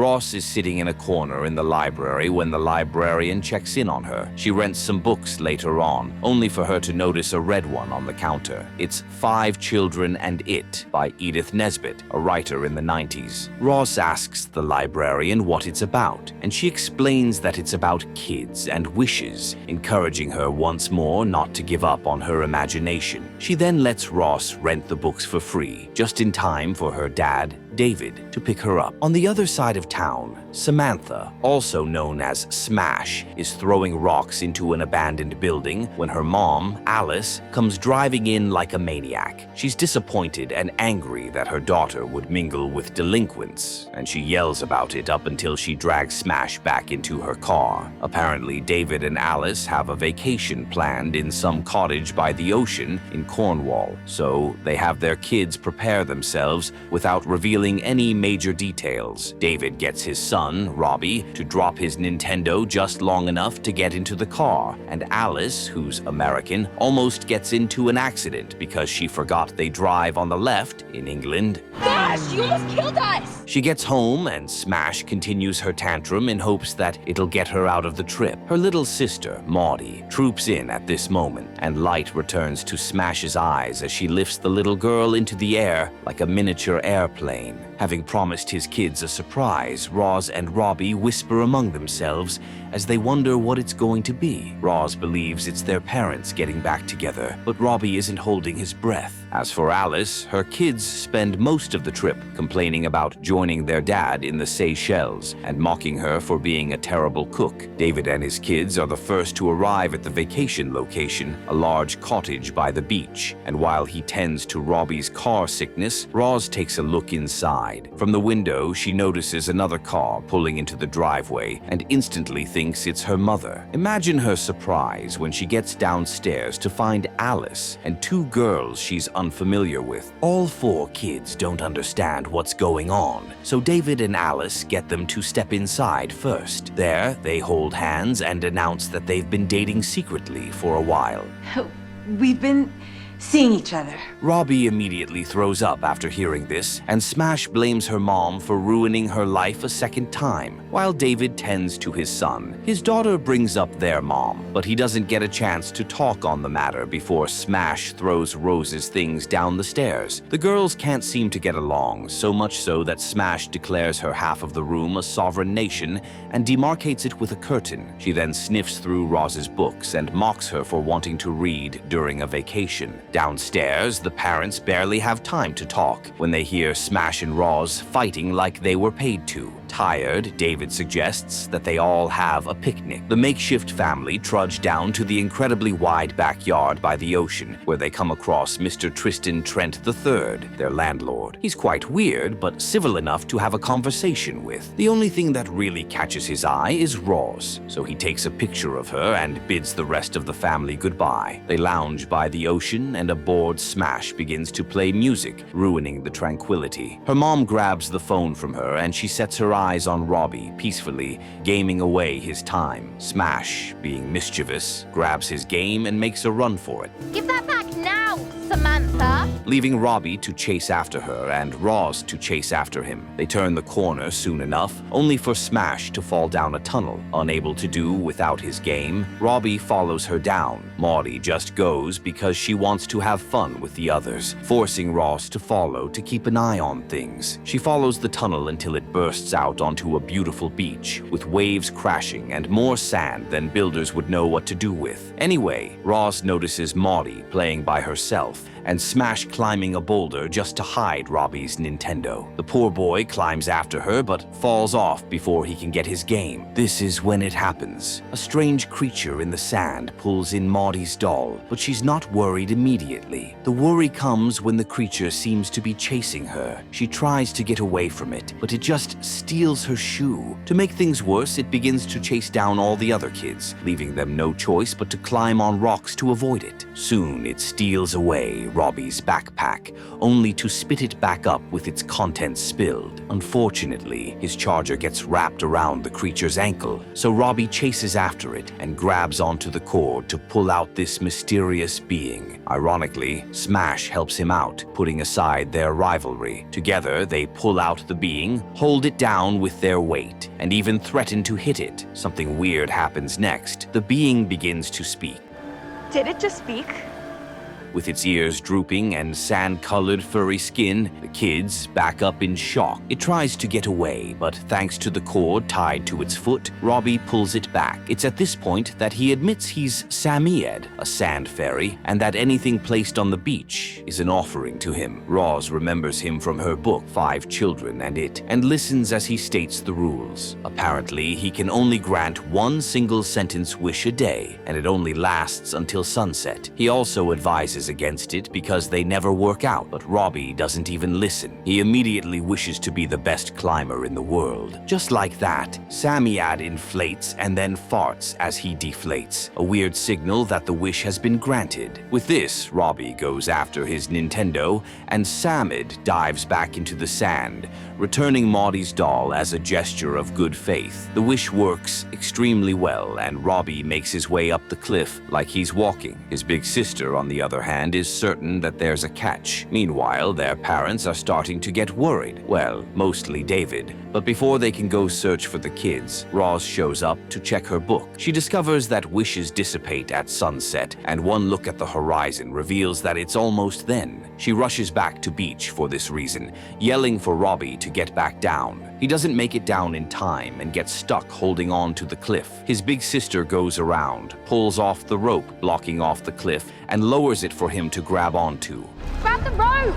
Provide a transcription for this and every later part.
Ross is sitting in a corner in the library when the librarian checks in on her. She rents some books later on, only for her to notice a red one on the counter. It's 5 Children and It by Edith Nesbit, a writer in the 90s. Ross asks the librarian what it's about, and she explains that it's about kids and wishes, encouraging her once more not to give up on her imagination. She then lets Ross rent the books for free, just in time for her dad, David, to pick her up. On the other side of town, Samantha, also known as Smash, is throwing rocks into an abandoned building when her mom, Alice, comes driving in like a maniac. She's disappointed and angry that her daughter would mingle with delinquents, and she yells about it up until she drags Smash back into her car. Apparently, David and Alice have a vacation planned in some cottage by the ocean in Cornwall, so they have their kids prepare themselves without revealing any major details. David gets his son, Robbie, to drop his Nintendo just long enough to get into the car, and Alice, who's American, almost gets into an accident because she forgot they drive on the left in England. Gosh, you almost killed us! She gets home and Smash continues her tantrum in hopes that it'll get her out of the trip. Her little sister, Maudie, troops in at this moment, and light returns to Smash's eyes as she lifts the little girl into the air like a miniature airplane. Having promised his kids a surprise, Roz and Robbie whisper among themselves as they wonder what it's going to be. Roz believes it's their parents getting back together, but Robbie isn't holding his breath. As for Alice, her kids spend most of the trip complaining about joining their dad in the Seychelles and mocking her for being a terrible cook. David and his kids are the first to arrive at the vacation location, a large cottage by the beach, and while he tends to Robbie's car sickness, Roz takes a look inside. From the window, she notices another car pulling into the driveway and instantly thinks it's her mother. Imagine her surprise when she gets downstairs to find Alice and 2 girls she's unfamiliar with. All 4 kids don't understand what's going on, so David and Alice get them to step inside first. There, they hold hands and announce that they've been dating secretly for a while. We've been seeing each other. Robbie immediately throws up after hearing this, and Smash blames her mom for ruining her life a second time. While David tends to his son, his daughter brings up their mom, but he doesn't get a chance to talk on the matter before Smash throws Rose's things down the stairs. The girls can't seem to get along, so much so that Smash declares her half of the room a sovereign nation and demarcates it with a curtain. She then sniffs through Roz's books and mocks her for wanting to read during a vacation. Downstairs, the parents barely have time to talk when they hear Smash and Roz fighting like they were paid to. Tired, David suggests that they all have a picnic. The makeshift family trudge down to the incredibly wide backyard by the ocean, where they come across Mr. Tristan Trent III, their landlord. He's quite weird, but civil enough to have a conversation with. The only thing that really catches his eye is Roz, so he takes a picture of her and bids the rest of the family goodbye. They lounge by the ocean, and a bored Smash begins to play music, ruining the tranquility. Her mom grabs the phone from her, and she sets her eyes on Robbie, peacefully gaming away his time. Smash, being mischievous, grabs his game and makes a run for it. Give that back now, Samantha! Leaving Robbie to chase after her and Roz to chase after him. They turn the corner soon enough, only for Smash to fall down a tunnel. Unable to do without his game, Robbie follows her down. Maudie just goes because she wants to have fun with the others, forcing Roz to follow to keep an eye on things. She follows the tunnel until it bursts out onto a beautiful beach, with waves crashing and more sand than builders would know what to do with. Anyway, Roz notices Maudie playing by herself and Smash climbing a boulder just to hide Robbie's Nintendo. The poor boy climbs after her but falls off before he can get his game. This is when it happens. A strange creature in the sand pulls in Maudie's doll, but she's not worried immediately. The worry comes when the creature seems to be chasing her. She tries to get away from it, but it just steals her shoe. To make things worse, it begins to chase down all the other kids, leaving them no choice but to climb on rocks to avoid it. Soon it steals away, Robbie's backpack, only to spit it back up with its contents spilled. Unfortunately, his charger gets wrapped around the creature's ankle, so Robbie chases after it and grabs onto the cord to pull out this mysterious being. Ironically, Smash helps him out, putting aside their rivalry. Together, they pull out the being, hold it down with their weight, and even threaten to hit it. Something weird happens next. The being begins to speak. Did it just speak? With its ears drooping and sand-colored furry skin, the kids back up in shock. It tries to get away, but thanks to the cord tied to its foot, Robbie pulls it back. It's at this point that he admits he's Psammead, a sand fairy, and that anything placed on the beach is an offering to him. Roz remembers him from her book, 5 Children and It, and listens as he states the rules. Apparently, he can only grant one single-sentence wish a day, and it only lasts until sunset. He also advises against it because they never work out, but Robbie doesn't even listen. He immediately wishes to be the best climber in the world. Just like that, Psammead inflates and then farts as he deflates, a weird signal that the wish has been granted. With this, Robbie goes after his Nintendo, and Psammead dives back into the sand, returning Maudie's doll as a gesture of good faith. The wish works extremely well, and Robbie makes his way up the cliff like he's walking. His big sister, on the other hand, is certain that there's a catch. Meanwhile, their parents are starting to get worried. Well, mostly David. But before they can go search for the kids, Roz shows up to check her book. She discovers that wishes dissipate at sunset, and one look at the horizon reveals that it's almost then. She rushes back to beach for this reason, yelling for Robbie to get back down. He doesn't make it down in time and gets stuck holding on to the cliff. His big sister goes around, pulls off the rope blocking off the cliff, and lowers it for him to grab onto. Grab the rope!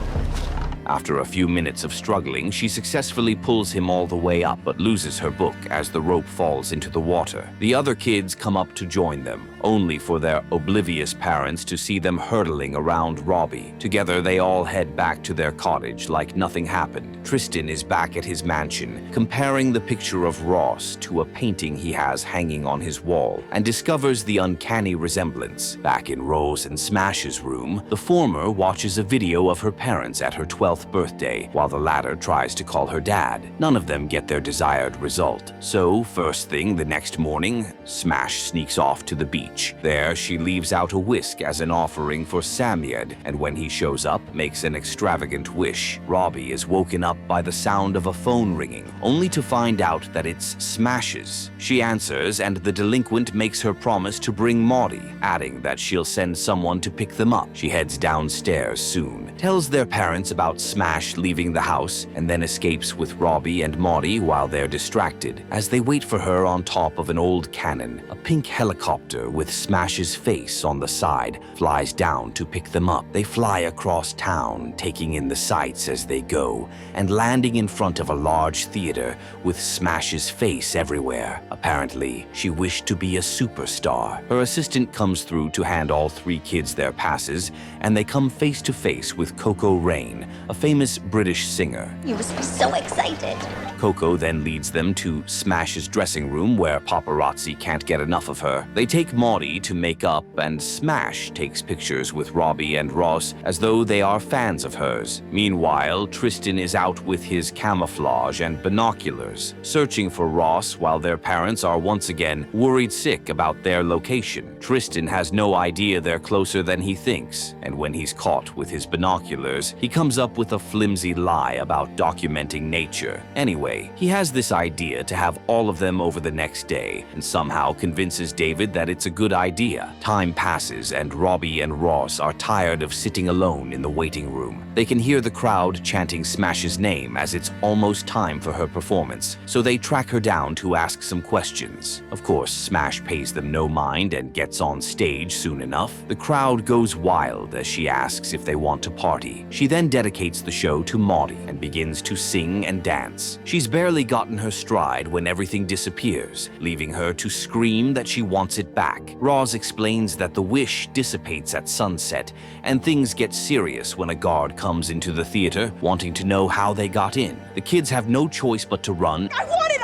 After a few minutes of struggling, she successfully pulls him all the way up, but loses her book as the rope falls into the water. The other kids come up to join them, only for their oblivious parents to see them hurtling around Robbie. Together, they all head back to their cottage like nothing happened. Tristan is back at his mansion, comparing the picture of Ross to a painting he has hanging on his wall, and discovers the uncanny resemblance. Back in Rose and Smash's room, the former watches a video of her parents at her 12th birthday, while the latter tries to call her dad. None of them get their desired result. So, first thing the next morning, Smash sneaks off to the beach. There, she leaves out a whisk as an offering for Psammead, and when he shows up, makes an extravagant wish. Robbie is woken up by the sound of a phone ringing, only to find out that it's Smash's. She answers, and the delinquent makes her promise to bring Maudie, adding that she'll send someone to pick them up. She heads downstairs soon, tells their parents about Smash leaving the house, and then escapes with Robbie and Maudie while they're distracted. As they wait for her on top of an old cannon, a pink helicopter with Smash's face on the side flies down to pick them up. They fly across town, taking in the sights as they go, and landing in front of a large theater with Smash's face everywhere. Apparently, she wished to be a superstar. Her assistant comes through to hand all 3 kids their passes, and they come face to face with Coco Rain, a famous British singer. You must be so excited. Coco then leads them to Smash's dressing room where paparazzi can't get enough of her. They take Maudie to make up, and Smash takes pictures with Robbie and Ross as though they are fans of hers. Meanwhile, Tristan is out with his camouflage and binoculars, searching for Ross while their parents are once again worried sick about their location. Tristan has no idea they're closer than he thinks, and when he's caught with his binoculars, he comes up with a flimsy lie about documenting nature. Anyway, he has this idea to have all of them over the next day, and somehow convinces David that it's a good idea. Time passes, and Robbie and Ross are tired of sitting alone in the waiting room. They can hear the crowd chanting Smash's name as it's almost time for her performance, so they track her down to ask some questions. Of course, Smash pays them no mind and gets on stage soon enough. The crowd goes wild as she asks if they want to party. She then dedicates the show to Maudie and begins to sing and dance. She's barely gotten her stride when everything disappears, leaving her to scream that she wants it back. Roz explains that the wish dissipates at sunset, and things get serious when a guard comes into the theater, wanting to know how they got in. The kids have no choice but to run. I want it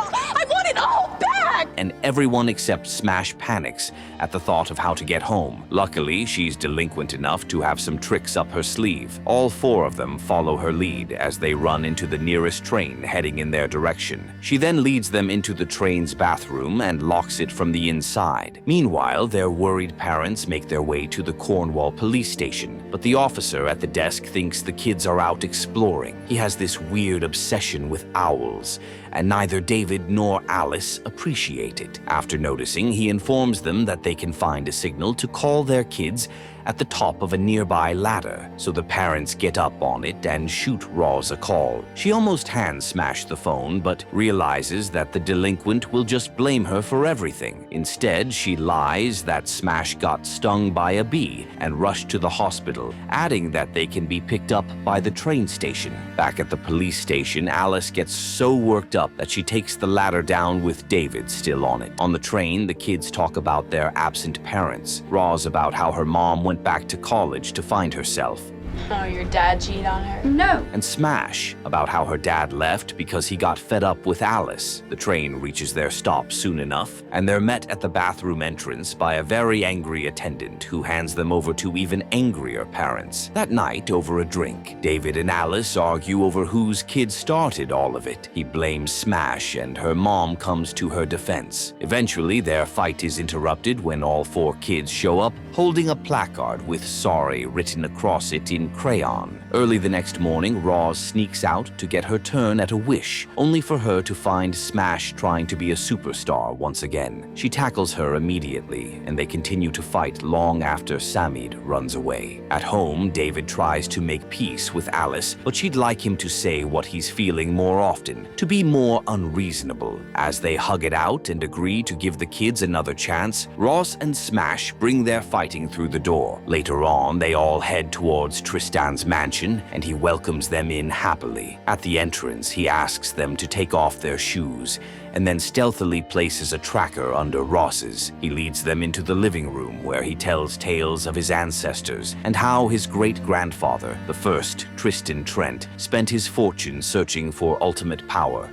all back! and everyone except Smash panics at the thought of how to get home. Luckily, she's delinquent enough to have some tricks up her sleeve. All four of them follow her lead as they run into the nearest train heading in their direction. She then leads them into the train's bathroom and locks it from the inside. Meanwhile, their worried parents make their way to the Cornwall police station, but the officer at the desk thinks the kids are out exploring. He has this weird obsession with owls, and neither David nor Alice appreciate it. After noticing, he informs them that they can find a signal to call their kids at the top of a nearby ladder, so the parents get up on it and shoot Roz a call. She almost hands Smash the phone, but realizes that the delinquent will just blame her for everything. Instead, she lies that Smash got stung by a bee and rushed to the hospital, adding that they can be picked up by the train station. Back at the police station, Alice gets so worked up that she takes the ladder down with David still on it. On the train, the kids talk about their absent parents. Roz about how her mom went back to college to find herself. Oh, your dad cheated on her? No. And Smash about how her dad left because he got fed up with Alice. The train reaches their stop soon enough, and they're met at the bathroom entrance by a very angry attendant who hands them over to even angrier parents. That night, over a drink, David and Alice argue over whose kid started all of it. He blames Smash, and her mom comes to her defense. Eventually, their fight is interrupted when all four kids show up, holding a placard with "sorry" written across it in crayon. Early the next morning, Roz sneaks out to get her turn at a wish, only for her to find Smash trying to be a superstar once again. She tackles her immediately, and they continue to fight long after Psammead runs away. At home, David tries to make peace with Alice, but she'd like him to say what he's feeling more often, to be more unreasonable. As they hug it out and agree to give the kids another chance, Roz and Smash bring their fighting through the door. Later on, they all head towards Tristan's mansion, and he welcomes them in happily. At the entrance, he asks them to take off their shoes, and then stealthily places a tracker under Ross's. He leads them into the living room, where he tells tales of his ancestors and how his great-grandfather, the first Tristan Trent, spent his fortune searching for ultimate power.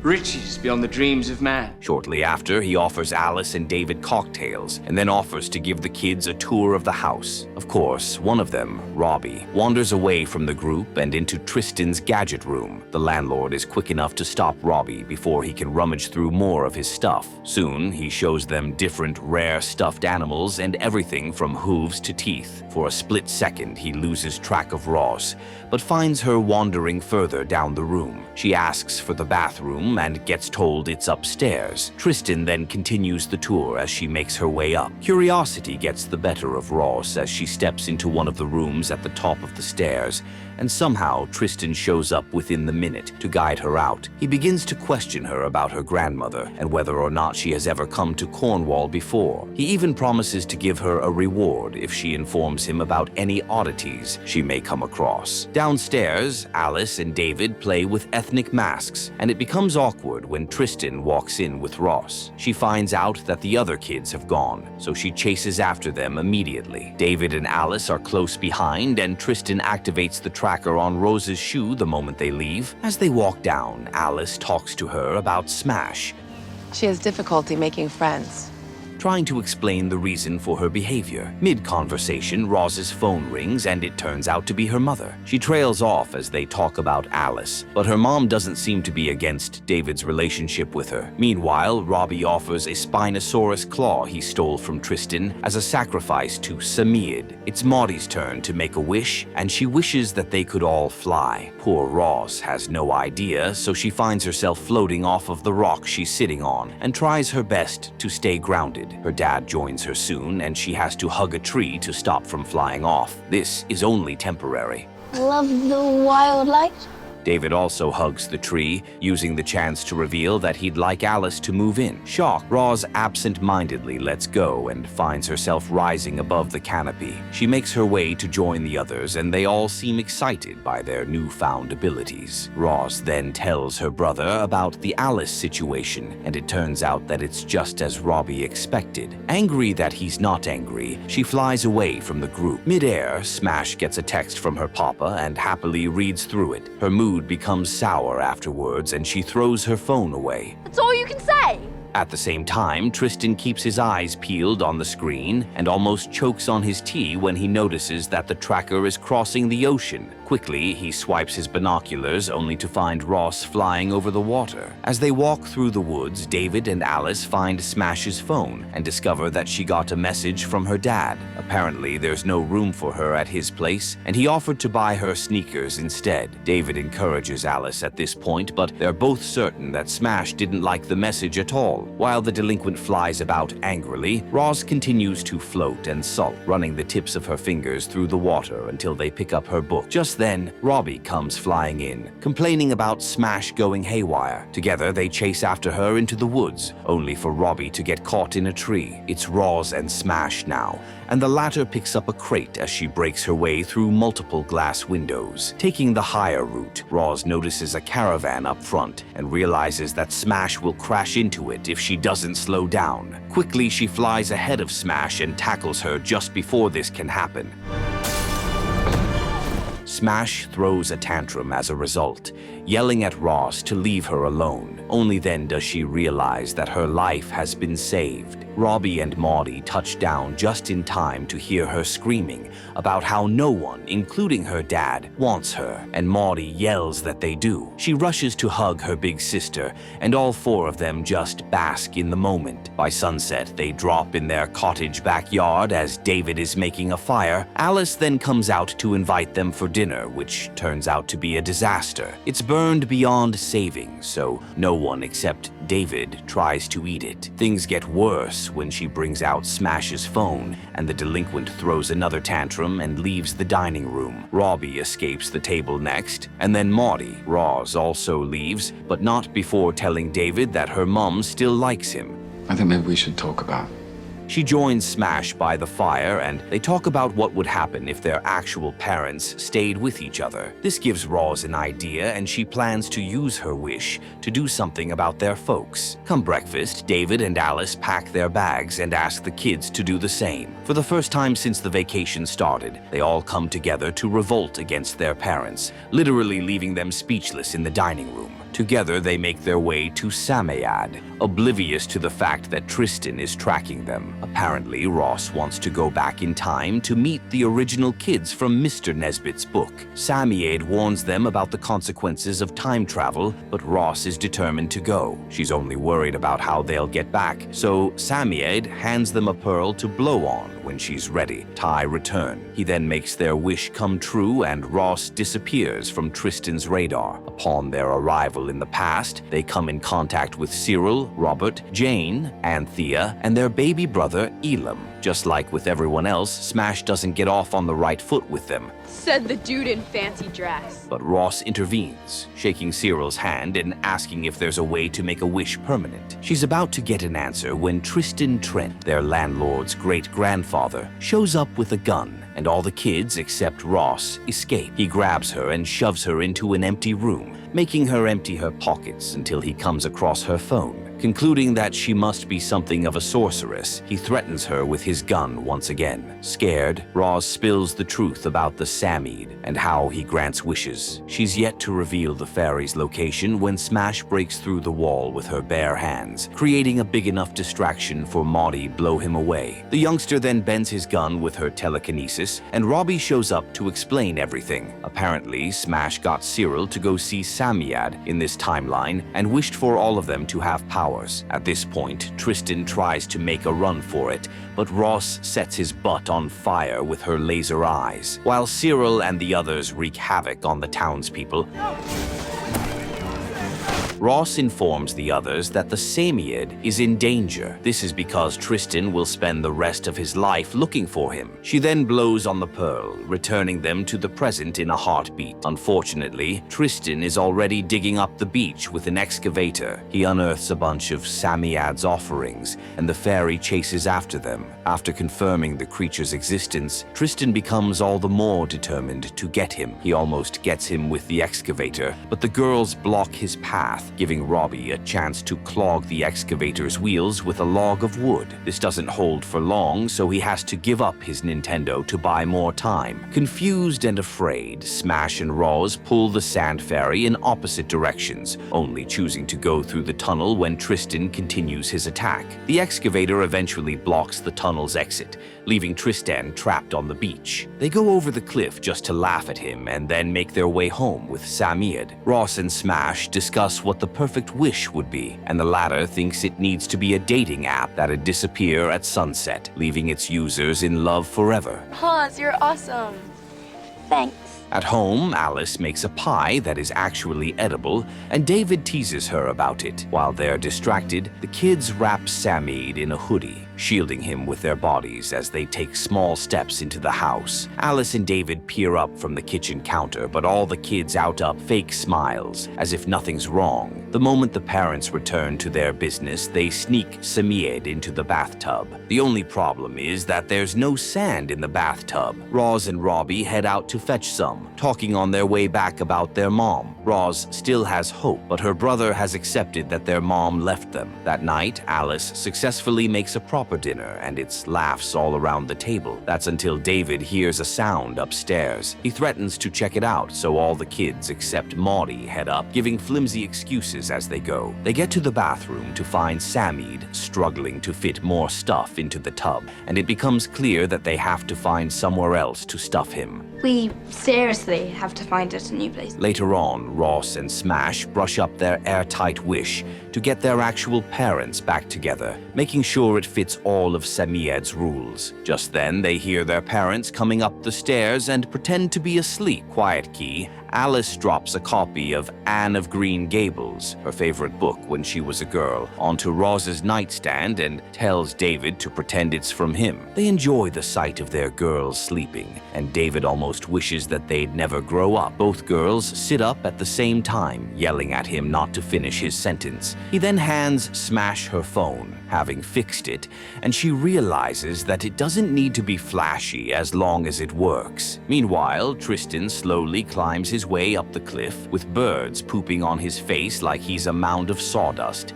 Riches beyond the dreams of man. Shortly after, he offers Alice and David cocktails, and then offers to give the kids a tour of the house. Of course, one of them, Robbie, wanders away from the group and into Tristan's gadget room. The landlord is quick enough to stop Robbie before he can rummage through more of his stuff. Soon, he shows them different rare stuffed animals and everything from hooves to teeth. For a split second, he loses track of Roz, but finds her wandering further down the room. She asks for the bathroom and gets told it's upstairs. Tristan then continues the tour as she makes her way up. Curiosity gets the better of Roz as she steps into one of the rooms at the top of the stairs, and somehow Tristan shows up within the minute to guide her out. He begins to question her about her grandmother and whether or not she has ever come to Cornwall before. He even promises to give her a reward if she informs him about any oddities she may come across. Downstairs, Alice and David play with ethnic masks, and it becomes awkward when Tristan walks in with Ross. She finds out that the other kids have gone, so she chases after them immediately. David and Alice are close behind, and Tristan activates the tracker on Rose's shoe the moment they leave. As they walk down, Alice talks to her about Smash, She has difficulty making friends. trying to explain the reason for her behavior. Mid-conversation, Roz's phone rings and it turns out to be her mother. She trails off as they talk about Alice, but her mom doesn't seem to be against David's relationship with her. Meanwhile, Robbie offers a Spinosaurus claw he stole from Tristan as a sacrifice to Psammead. It's Maudie's turn to make a wish, and she wishes that they could all fly. Poor Roz has no idea, so she finds herself floating off of the rock she's sitting on and tries her best to stay grounded. Her dad joins her soon, and she has to hug a tree to stop from flying off. This is only temporary. Love the wildlife. David also hugs the tree, using the chance to reveal that he'd like Alice to move in. Shocked, Roz absent-mindedly lets go and finds herself rising above the canopy. She makes her way to join the others, and they all seem excited by their newfound abilities. Roz then tells her brother about the Alice situation, and it turns out that it's just as Robbie expected. Angry that he's not angry, she flies away from the group. Mid-air, Smash gets a text from her papa and happily reads through it. Her mood becomes sour afterwards, and she throws her phone away. That's all you can say. At the same time, Tristan keeps his eyes peeled on the screen and almost chokes on his tea when he notices that the tracker is crossing the ocean. Quickly, he swipes his binoculars only to find Ross flying over the water. As they walk through the woods, David and Alice find Smash's phone and discover that she got a message from her dad. Apparently, there's no room for her at his place, and he offered to buy her sneakers instead. David encourages Alice at this point, but they're both certain that Smash didn't like the message at all. While the delinquent flies about angrily, Ross continues to float and sulk, running the tips of her fingers through the water until they pick up her book. Just then, Robbie comes flying in, complaining about Smash going haywire. Together, they chase after her into the woods, only for Robbie to get caught in a tree. It's Ross and Smash now, and the latter picks up a crate as she breaks her way through multiple glass windows. Taking the higher route, Ross notices a caravan up front and realizes that Smash will crash into it if she doesn't slow down. Quickly, she flies ahead of Smash and tackles her just before this can happen. Smash throws a tantrum as a result, yelling at Ross to leave her alone. Only then does she realize that her life has been saved. Robbie and Maudie touch down just in time to hear her screaming about how no one, including her dad, wants her, and Maudie yells that they do. She rushes to hug her big sister, and all four of them just bask in the moment. By sunset, they drop in their cottage backyard as David is making a fire. Alice then comes out to invite them for dinner, which turns out to be a disaster. It's burned beyond saving, so no one except David tries to eat it. Things get worse when she brings out Smash's phone, and the delinquent throws another tantrum and leaves the dining room. Robbie escapes the table next, and then Maudie. Ross also leaves, but not before telling David that her mom still likes him. I think maybe we should talk about. She joins Smash by the fire, and they talk about what would happen if their actual parents stayed with each other. This gives Roz an idea, and she plans to use her wish to do something about their folks. Come breakfast, David and Alice pack their bags and ask the kids to do the same. For the first time since the vacation started, they all come together to revolt against their parents, literally leaving them speechless in the dining room. Together, they make their way to Psammead, oblivious to the fact that Tristan is tracking them. Apparently, Ross wants to go back in time to meet the original kids from Mr. Nesbitt's book. Psammead warns them about the consequences of time travel, but Ross is determined to go. She's only worried about how they'll get back, so Psammead hands them a pearl to blow on when she's ready. Ty return. He then makes their wish come true, and Ross disappears from Tristan's radar. Upon their arrival in the past, they come in contact with Cyril, Robert, Jane, Anthea, and their baby brother, Elam. Just like with everyone else, Smash doesn't get off on the right foot with them. Said the dude in fancy dress. But Ross intervenes, shaking Cyril's hand and asking if there's a way to make a wish permanent. She's about to get an answer when Tristan Trent, their landlord's great-grandfather, shows up with a gun, and all the kids except Ross escape. He grabs her and shoves her into an empty room, making her empty her pockets until he comes across her phone. Concluding that she must be something of a sorceress, he threatens her with his gun once again. Scared, Roz spills the truth about the Psammead and how he grants wishes. She's yet to reveal the fairy's location when Smash breaks through the wall with her bare hands, creating a big enough distraction for Maudie blow him away. The youngster then bends his gun with her telekinesis, and Robbie shows up to explain everything. Apparently, Smash got Cyril to go see Psammead in this timeline and wished for all of them to have powers. At this point, Tristan tries to make a run for it, but Ross sets his butt on fire with her laser eyes, while Cyril and the others wreak havoc on the townspeople. Ross informs the others that the Psammead is in danger. This is because Tristan will spend the rest of his life looking for him. She then blows on the pearl, returning them to the present in a heartbeat. Unfortunately, Tristan is already digging up the beach with an excavator. He unearths a bunch of Psammead's offerings, and the fairy chases after them. After confirming the creature's existence, Tristan becomes all the more determined to get him. He almost gets him with the excavator, but the girls block his path, death, giving Robbie a chance to clog the excavator's wheels with a log of wood. This doesn't hold for long, so he has to give up his Nintendo to buy more time. Confused and afraid, Smash and Roz pull the sand ferry in opposite directions, only choosing to go through the tunnel when Tristan continues his attack. The excavator eventually blocks the tunnel's exit, leaving Tristan trapped on the beach. They go over the cliff just to laugh at him and then make their way home with Psammead. Ross and Smash discuss what the perfect wish would be, and the latter thinks it needs to be a dating app that'd disappear at sunset, leaving its users in love forever. Hans, you're awesome. Thanks. At home, Alice makes a pie that is actually edible, and David teases her about it. While they're distracted, the kids wrap Psammead in a hoodie, shielding him with their bodies as they take small steps into the house. Alice and David peer up from the kitchen counter, but all the kids out up fake smiles, as if nothing's wrong. The moment the parents return to their business, they sneak Psammead into the bathtub. The only problem is that there's no sand in the bathtub. Roz and Robbie head out to fetch some, talking on their way back about their mom. Roz still has hope, but her brother has accepted that their mom left them. That night, Alice successfully makes a proper dinner, and it's laughs all around the table. That's until David hears a sound upstairs. He threatens to check it out, so all the kids except Maudie head up, giving flimsy excuses as they go. They get to the bathroom to find Psammead struggling to fit more stuff into the tub, and it becomes clear that they have to find somewhere else to stuff him. We seriously have to find us a new place. Later on, Ross and Smash brush up their airtight wish to get their actual parents back together, making sure it fits all of Psammead's rules. Just then, they hear their parents coming up the stairs and pretend to be asleep. Quiet key, Alice drops a copy of Anne of Green Gables, her favorite book when she was a girl, onto Roz's nightstand and tells David to pretend it's from him. They enjoy the sight of their girls sleeping, and David almost wishes that they'd never grow up. Both girls sit up at the same time, yelling at him not to finish his sentence. He then hands Smash her phone, having fixed it, and she realizes that it doesn't need to be flashy as long as it works. Meanwhile, Tristan slowly climbs his way up the cliff, with birds pooping on his face like he's a mound of sawdust.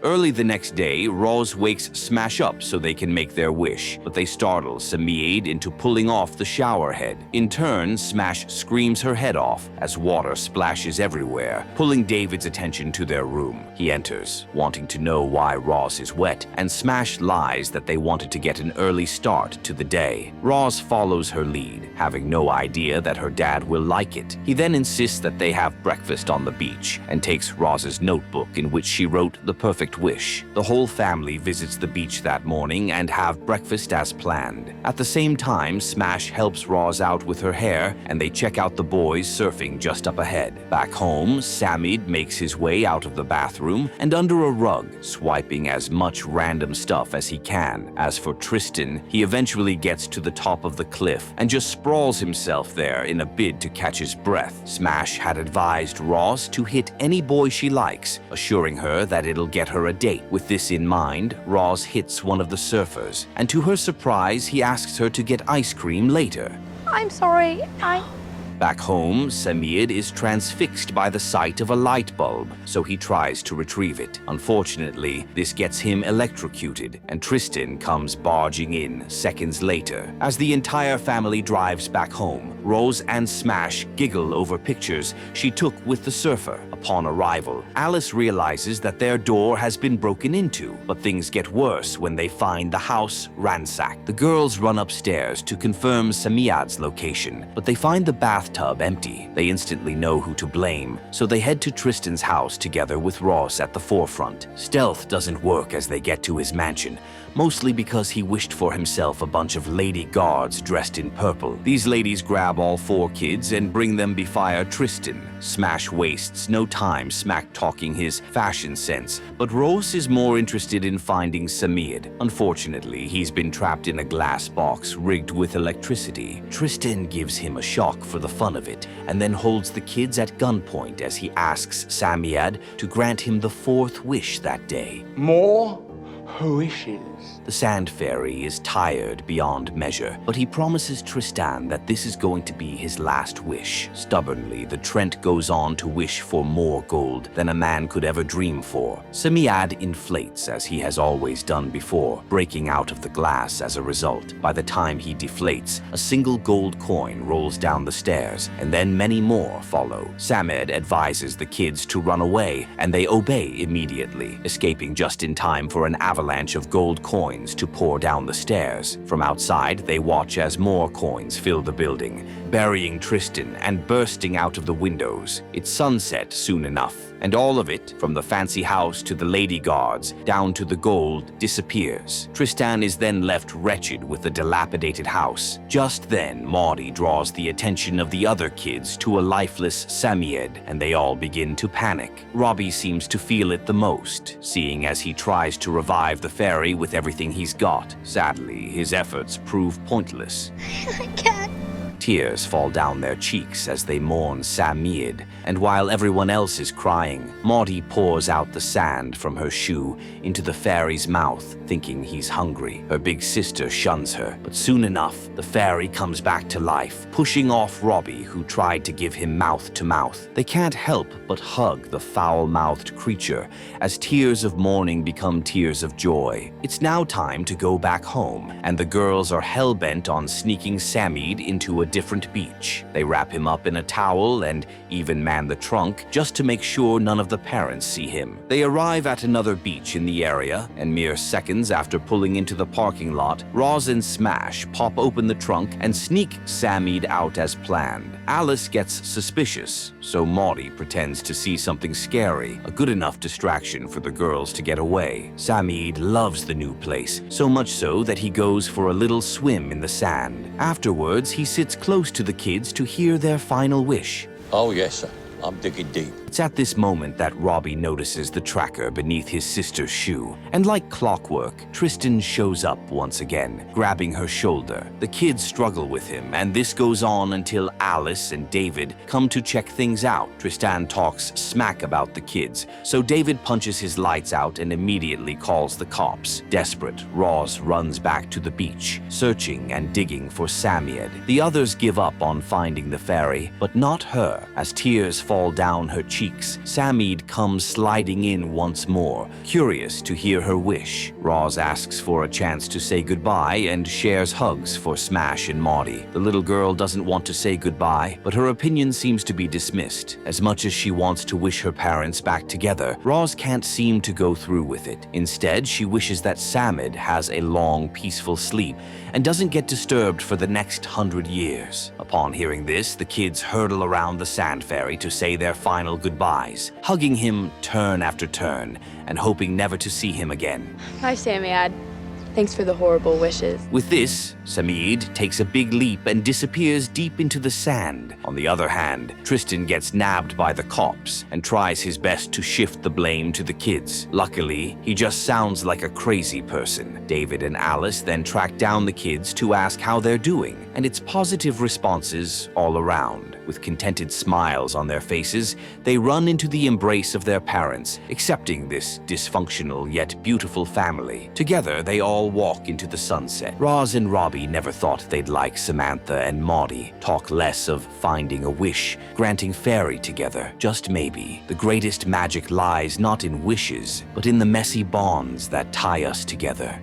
Early the next day, Roz wakes Smash up so they can make their wish, but they startle Psammead into pulling off the shower head. In turn, Smash screams her head off as water splashes everywhere, pulling David's attention to their room. He enters, wanting to know why Roz is wet, and Smash lies that they wanted to get an early start to the day. Roz follows her lead, having no idea that her dad will like it. He then insists that they have breakfast on the beach, and takes Roz's notebook in which she wrote the perfect wish. The whole family visits the beach that morning and have breakfast as planned. At the same time, Smash helps Roz out with her hair, and they check out the boys surfing just up ahead. Back home, Psammead makes his way out of the bathroom and under a rug, swiping as much random stuff as he can. As for Tristan, he eventually gets to the top of the cliff and just sprawls himself there in a bid to catch his breath. Smash had advised Roz to hit any boy she likes, assuring her that it'll get her a date. With this in mind, Roz hits one of the surfers, and to her surprise, he asks her to get ice cream later. I'm sorry, Back home, Psammead is transfixed by the sight of a light bulb, so he tries to retrieve it. Unfortunately, this gets him electrocuted, and Tristan comes barging in seconds later. As the entire family drives back home, Rose and Smash giggle over pictures she took with the surfer. Upon arrival, Alice realizes that their door has been broken into, but things get worse when they find the house ransacked. The girls run upstairs to confirm Psammead's location, but they find the bathtub empty. They instantly know who to blame, so they head to Tristan's house together with Ross at the forefront. Stealth doesn't work as they get to his mansion, mostly because he wished for himself a bunch of lady guards dressed in purple. These ladies grab all 4 kids and bring them before Tristan. Smash wastes no time smack-talking his fashion sense, but Rose is more interested in finding Psammead. Unfortunately, he's been trapped in a glass box rigged with electricity. Tristan gives him a shock for the fun of it, and then holds the kids at gunpoint as he asks Psammead to grant him the 4th wish that day. More wishes. The sand fairy is tired beyond measure, but he promises Tristan that this is going to be his last wish. Stubbornly, the Trent goes on to wish for more gold than a man could ever dream for. Psammead inflates as he has always done before, breaking out of the glass as a result. By the time he deflates, a single gold coin rolls down the stairs, and then many more follow. Psammead advises the kids to run away, and they obey immediately, escaping just in time for an avalanche of gold coins to pour down the stairs. From outside, they watch as more coins fill the building, burying Tristan and bursting out of the windows. It's sunset soon enough, and all of it, from the fancy house to the lady guards, down to the gold, disappears. Tristan is then left wretched with the dilapidated house. Just then, Maudie draws the attention of the other kids to a lifeless Psammead, and they all begin to panic. Robbie seems to feel it the most, seeing as he tries to revive the fairy with everything he's got. Sadly, his efforts prove pointless. I can't. Tears fall down their cheeks as they mourn Psammead, and while everyone else is crying, Maudie pours out the sand from her shoe into the fairy's mouth, thinking he's hungry. Her big sister shuns her, but soon enough, the fairy comes back to life, pushing off Robbie, who tried to give him mouth to mouth. They can't help but hug the foul-mouthed creature as tears of mourning become tears of joy. It's now time to go back home, and the girls are hell-bent on sneaking Psammead into a different beach. They wrap him up in a towel and even man the trunk just to make sure none of the parents see him. They arrive at another beach in the area, and mere seconds after pulling into the parking lot, Roz and Smash pop open the trunk and sneak Psammead out as planned. Alice gets suspicious, so Maudie pretends to see something scary, a good enough distraction for the girls to get away. Psammead loves the new place, so much so that he goes for a little swim in the sand. Afterwards, he sits close to the kids to hear their final wish. Oh, yes, sir. I'm digging deep. It's at this moment that Robbie notices the tracker beneath his sister's shoe, and like clockwork, Tristan shows up once again, grabbing her shoulder. The kids struggle with him, and this goes on until Alice and David come to check things out. Tristan talks smack about the kids, so David punches his lights out and immediately calls the cops. Desperate, Roz runs back to the beach, searching and digging for Psammead. The others give up on finding the fairy, but not her. As tears fall down her cheeks, Psammead comes sliding in once more, curious to hear her wish. Roz asks for a chance to say goodbye and shares hugs for Smash and Maudie. The little girl doesn't want to say goodbye, but her opinion seems to be dismissed. As much as she wants to wish her parents back together, Roz can't seem to go through with it. Instead, she wishes that Psammead has a long, peaceful sleep and doesn't get disturbed for the next 100 years. Upon hearing this, the kids hurtle around the sand fairy to say their final goodbyes, hugging him turn after turn and hoping never to see him again. Hi, Psammead. Thanks for the horrible wishes. With this, Psammead takes a big leap and disappears deep into the sand. On the other hand, Tristan gets nabbed by the cops and tries his best to shift the blame to the kids. Luckily, he just sounds like a crazy person. David and Alice then track down the kids to ask how they're doing, and it's positive responses all around. With contented smiles on their faces, they run into the embrace of their parents, accepting this dysfunctional yet beautiful family. Together, they all walk into the sunset. Roz and Robbie never thought they'd like Samantha and Maudie, talk less of finding a wish, granting fairy together. Just maybe, the greatest magic lies not in wishes, but in the messy bonds that tie us together.